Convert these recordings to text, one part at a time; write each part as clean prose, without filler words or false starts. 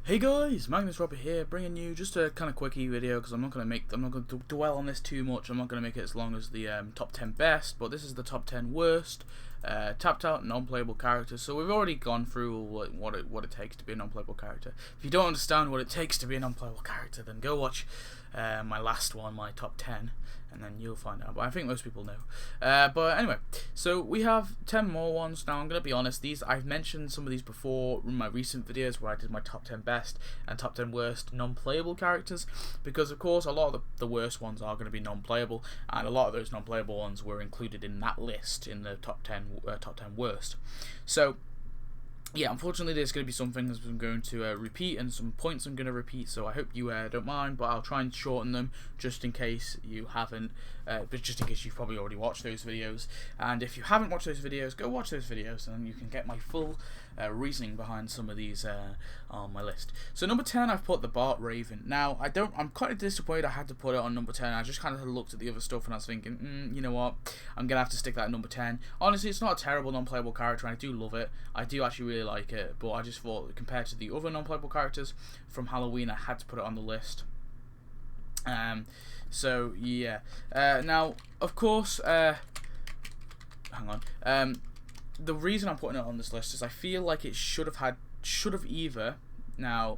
Hey guys, Magnus here, bringing you just a kind of quickie video because I'm not going to dwell on this too much. I'm not going to make it as long as the top 10 best, but this is the top 10 worst tapped out non-playable characters. So we've already gone through what it takes to be a non-playable character. If you don't understand what it takes to be a non-playable character, then go watch my last one, my top 10, and then you'll find out. But I think most people know. But anyway, so we have 10 more ones. Now I'm going to be honest, I've mentioned some of these before in my recent videos where I did my top 10 best and top 10 worst non-playable characters, because of course a lot of the worst ones are going to be non-playable, and a lot of those non-playable ones were included in that list in the top 10 worst. So yeah, unfortunately there's going to be some things I'm going to repeat and some points I'm going to repeat, so I hope you don't mind, but I'll try and shorten them just in case you haven't, but just in case you've probably already watched those videos. And if you haven't watched those videos, go watch those videos and you can get my full reasoning behind some of these on my list. So number 10, I've put the Bart Raven. Now I'm quite disappointed I had to put it on number 10. I just kind of looked at the other stuff and I was thinking, you know what, I'm gonna have to stick that at number 10. Honestly, it's not a terrible non-playable character and I do love it. I do actually really like it, but I just thought compared to the other non-playable characters from Halloween, I had to put it on the list. So yeah. Now of course, hang on. The reason I'm putting it on this list is I feel like it should have either. Now,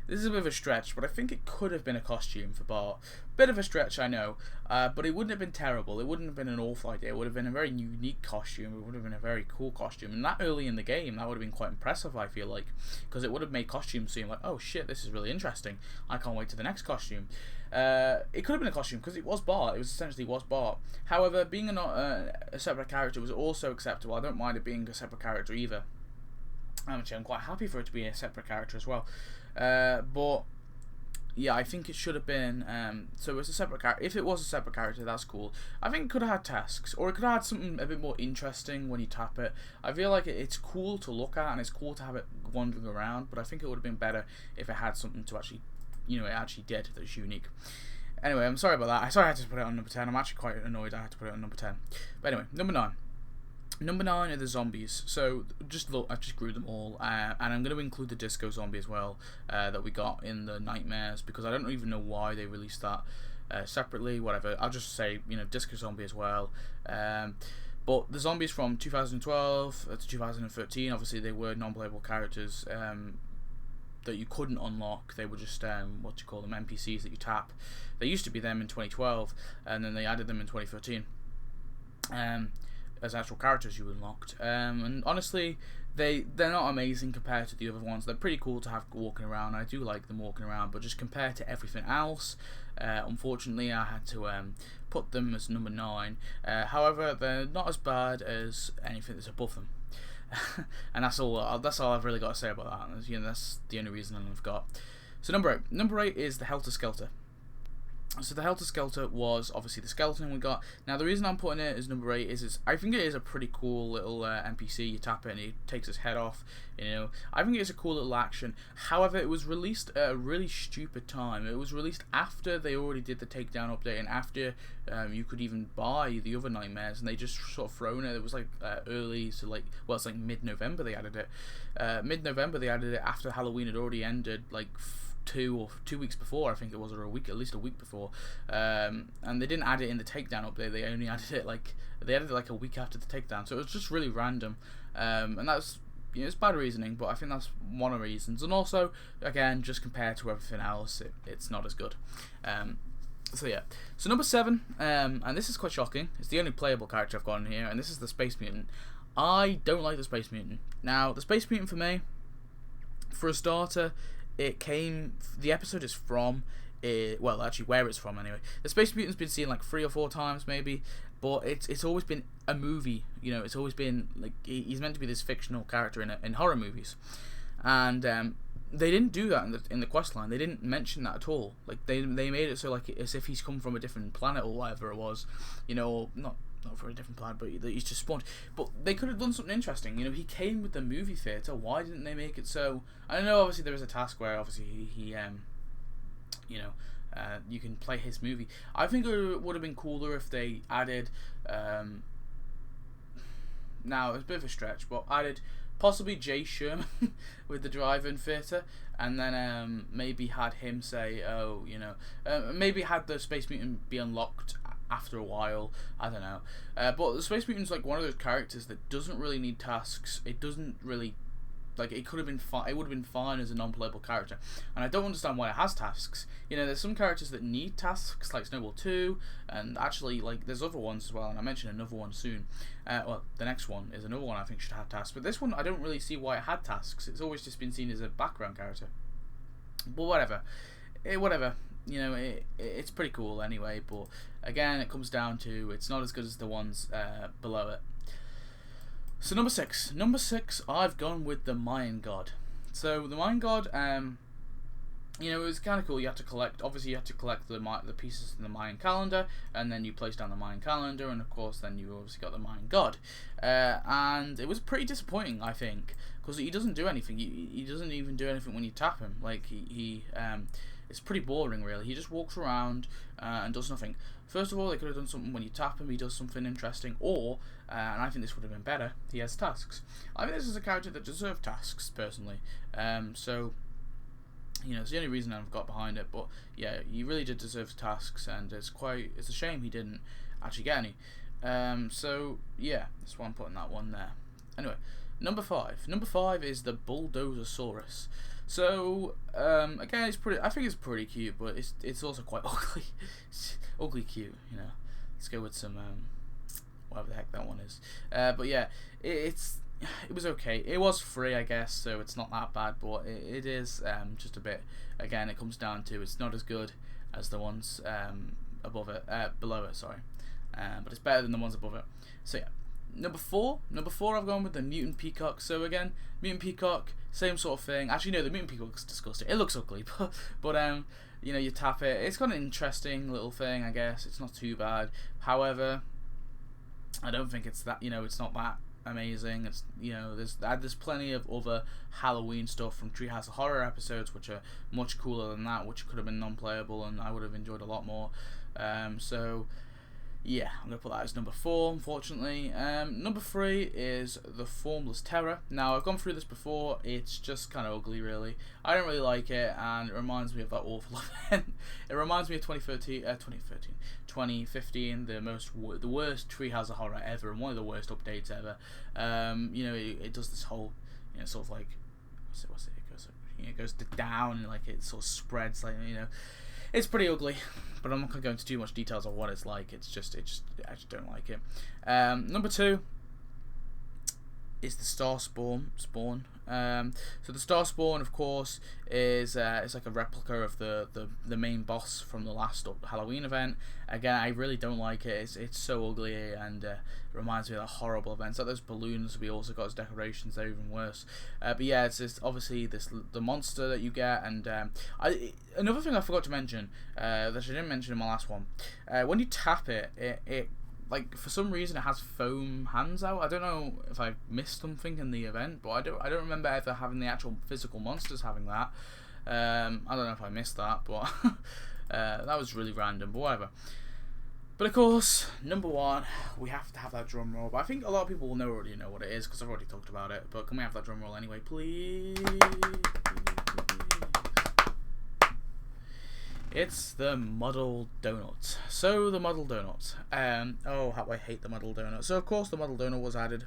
this is a bit of a stretch, but I think it could have been a costume for Bart. Bit of a stretch, I know, but it wouldn't have been terrible. It wouldn't have been an awful idea. It would have been a very unique costume. It would have been a very cool costume, and that early in the game, that would have been quite impressive, I feel like, because it would have made costumes seem like, oh shit, this is really interesting. I can't wait to the next costume. It could have been a costume because it was Bart. It was essentially Bart. However, being a separate character was also acceptable. I don't mind it being a separate character either. Actually, I'm quite happy for it to be a separate character as well. But yeah, I think it should have been. So it's a separate character. If it was a separate character, that's cool. I think it could have had tasks, or it could have had something a bit more interesting when you tap it. I feel like it's cool to look at and it's cool to have it wandering around, but I think it would have been better if it had something to actually, it actually did that's unique. Anyway, I'm sorry about that. I had to put it on number 10. I'm actually quite annoyed I had to put it on number 10. But anyway, number 9. Number 9 are the zombies. So just look, I've just grew them all, and I'm going to include the disco zombie as well that we got in the nightmares, because I don't even know why they released that separately. Whatever, I'll just say disco zombie as well. But the zombies from 2012 to 2013, obviously they were non-playable characters that you couldn't unlock. They were just NPCs that you tap. They used to be them in 2012, and then they added them in 2013. As actual characters you unlocked, and honestly they're not amazing compared to the other ones. They're pretty cool to have walking around. I do like them walking around, but just compared to everything else, unfortunately I had to put them as number 9. However, they're not as bad as anything that's above them. And that's all I've really got to say about that. That's the only reason I've got. So number 8 is the Helter Skelter. So the Helter Skelter was obviously the skeleton we got. Now the reason I'm putting it as number 8 is I think it is a pretty cool little NPC. You tap it and he takes his head off. I think it's a cool little action. However, it was released at a really stupid time. It was released after they already did the takedown update and after you could even buy the other nightmares, and they just sort of thrown it. It was like early, so it's like mid-November they added it. Mid-November they added it after Halloween had already ended, like 2 weeks before, I think it was, or at least a week before, and they didn't add it in the takedown update. They only added it like a week after the takedown, so it was just really random, and that's it's bad reasoning, but I think that's one of the reasons. And also, again, just compared to everything else, it's not as good. So yeah, so number 7, and this is quite shocking. It's the only playable character I've got in here, and this is the Space Mutant. I don't like the Space Mutant. Now, the Space Mutant for me, for a starter, the episode is from, well, actually where it's from anyway. The Space Mutant's been seen like 3 or 4 times maybe, but it's always been a movie. It's always been like he's meant to be this fictional character in horror movies, and they didn't do that in the quest line. They didn't mention that at all. Like they made it so like as if he's come from a different planet or whatever it was, or not for a different planet, but he's just spawned. But they could have done something interesting. He came with the movie theater. Why didn't they make it so? I know obviously there was a task where obviously he you can play his movie. I think it would have been cooler if they added now it's a bit of a stretch, but added possibly Jay Sherman with the drive-in theatre, and then maybe had him say, oh, you know, maybe had the Space Mutant be unlocked after a while. I don't know, but the Space Mutant's like one of those characters that doesn't really need tasks. It doesn't really, like, it could have been fine. It would have been fine as a non-playable character, and I don't understand why it has tasks. You know, there's some characters that need tasks, like Snowball 2, and actually, like, there's other ones as well, and I mention another one soon. Well, the next one is another one I think should have tasks, but this one I don't really see why it had tasks. It's always just been seen as a background character. But whatever, whatever. You know, it's pretty cool anyway. But again, it comes down to it's not as good as the ones below it. So number six, I've gone with the Mayan God. So the Mayan God, you know, it was kind of cool. You had to collect, obviously you had to collect the pieces in the Mayan calendar, and then you place down the Mayan calendar, and of course then you obviously got the Mayan God. And it was pretty disappointing, I think, because he doesn't do anything. He doesn't even do anything when you tap him. Like, it's pretty boring, really. He just walks around and does nothing. First of all, they could have done something when you tap him, he does something interesting, or, and I think this would have been better, he has tasks. I think this is a character that deserves tasks, personally. So, you know, it's the only reason I've got behind it, but yeah, he really did deserve tasks, and it's a shame he didn't actually get any. So, yeah, that's why I'm putting that one there. Anyway, number 5. Number 5 is the Bulldozer-saurus. So, again, I think it's pretty cute, but it's also quite ugly. It's ugly cute, you know. Let's go with some, whatever the heck that one is. But yeah, it was okay. It was free, I guess, so it's not that bad, but it is just a bit, again, it comes down to it's not as good as the ones below it, sorry. But it's better than the ones above it. So yeah. Number 4, I've gone with the Mutant Peacock. So again, Mutant Peacock, same sort of thing. Actually, no, the Mutant Peacock's disgusting. It looks ugly, but you know, you tap it. It's got an interesting little thing, I guess. It's not too bad. However, I don't think it's that. You know, it's not that amazing. It's, you know, there's plenty of other Halloween stuff from Treehouse of Horror episodes which are much cooler than that, which could have been non-playable, and I would have enjoyed a lot more. So. Yeah, I'm going to put that as number 4, unfortunately. Number 3 is the Formless Terror. Now, I've gone through this before. It's just kind of ugly, really. I don't really like it, and it reminds me of that awful event. It reminds me of 2015, the worst Treehouse of Horror ever, and one of the worst updates ever. You know, it does this whole, you know, sort of like, what's it? It goes down, and like it sort of spreads, like, you know. It's pretty ugly, but I'm not going to go into too much details of what it's like. I just don't like it. Number 2 is the Star Spawn. So the Star Spawn, of course, is it's like a replica of the main boss from the last Halloween event. Again, I really don't like it. It's so ugly, and it reminds me of that horrible event. It's like those balloons we also got as decorations. They're even worse. But yeah, it's obviously the monster that you get, and another thing I forgot to mention that I didn't mention in my last one. When you tap it like, for some reason it has foam hands out. I don't know if I missed something in the event, but I don't remember ever having the actual physical monsters having that. I don't know if I missed that, but that was really random, but whatever. But of course, number 1, we have to have that drum roll. But I think a lot of people will already know what it is, because I've already talked about it. But can we have that drum roll anyway, please? It's the Muddle Donut. So, the Muddle Donut. Oh, how I hate the Muddle Donut. So, of course, the Muddle Donut was added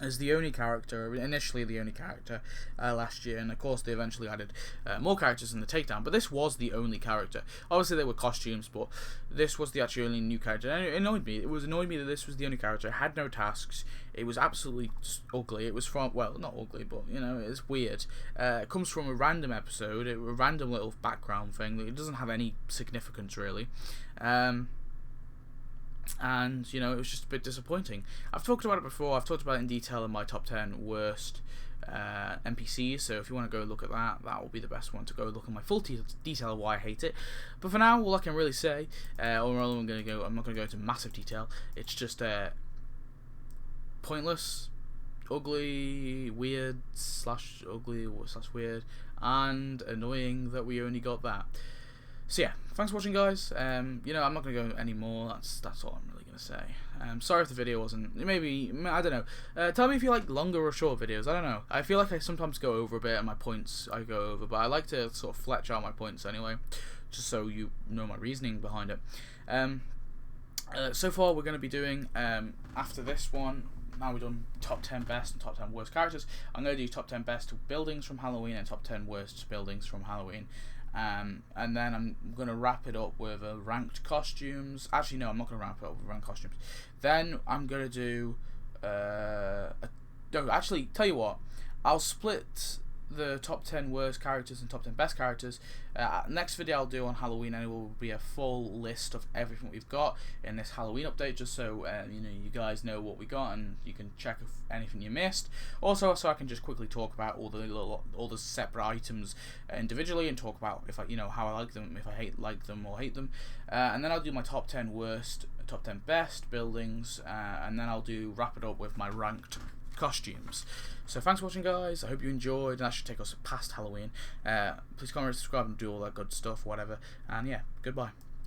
as the only character, initially the only character last year, and of course they eventually added more characters in the takedown, but this was the only character. Obviously there were costumes, but this was the actually only new character, and it annoyed me. It annoyed me that this was the only character. It had no tasks. It was absolutely ugly. It was from, well, not ugly, but, you know, it's weird. It comes from a random episode, a random little background thing. It doesn't have any significance, really. And, you know, it was just a bit disappointing. I've talked about it before. I've talked about it in detail in my top 10 worst NPCs, so if you want to go look at that, that will be the best one to go look at my full detail of why I hate it. But for now, all I can really say, I'm not going to go into massive detail. It's just pointless, ugly, weird / ugly / weird, and annoying that we only got that. So yeah, thanks for watching, guys. You know, I'm not gonna go any more. That's all I'm really gonna say. Sorry if the video wasn't. Maybe I don't know. Tell me if you like longer or short videos. I don't know. I feel like I sometimes go over a bit, and my points I go over, but I like to sort of fletch out my points anyway, just so you know my reasoning behind it. So far we're going to be doing, after this one, now we've done top 10 best and top 10 worst characters, I'm going to do top 10 best buildings from Halloween and top 10 worst buildings from Halloween. And then I'm going to wrap it up with ranked costumes. Actually, no, I'm not going to wrap it up with ranked costumes. Then I'm going to do, no, actually, tell you what, I'll split the top 10 worst characters and top 10 best characters. Next video I'll do on Halloween, and it will be a full list of everything we've got in this Halloween update, just so you know, you guys know what we got and you can check if anything you missed. Also, so I can just quickly talk about all the separate items individually, and talk about if you know, how I like them, if I like them or hate them. And then I'll do my top 10 worst, top 10 best buildings, and then I'll wrap it up with my ranked costumes. So thanks for watching, guys. I hope you enjoyed, and that should take us past Halloween. Please comment, subscribe, and do all that good stuff, whatever. And yeah, goodbye.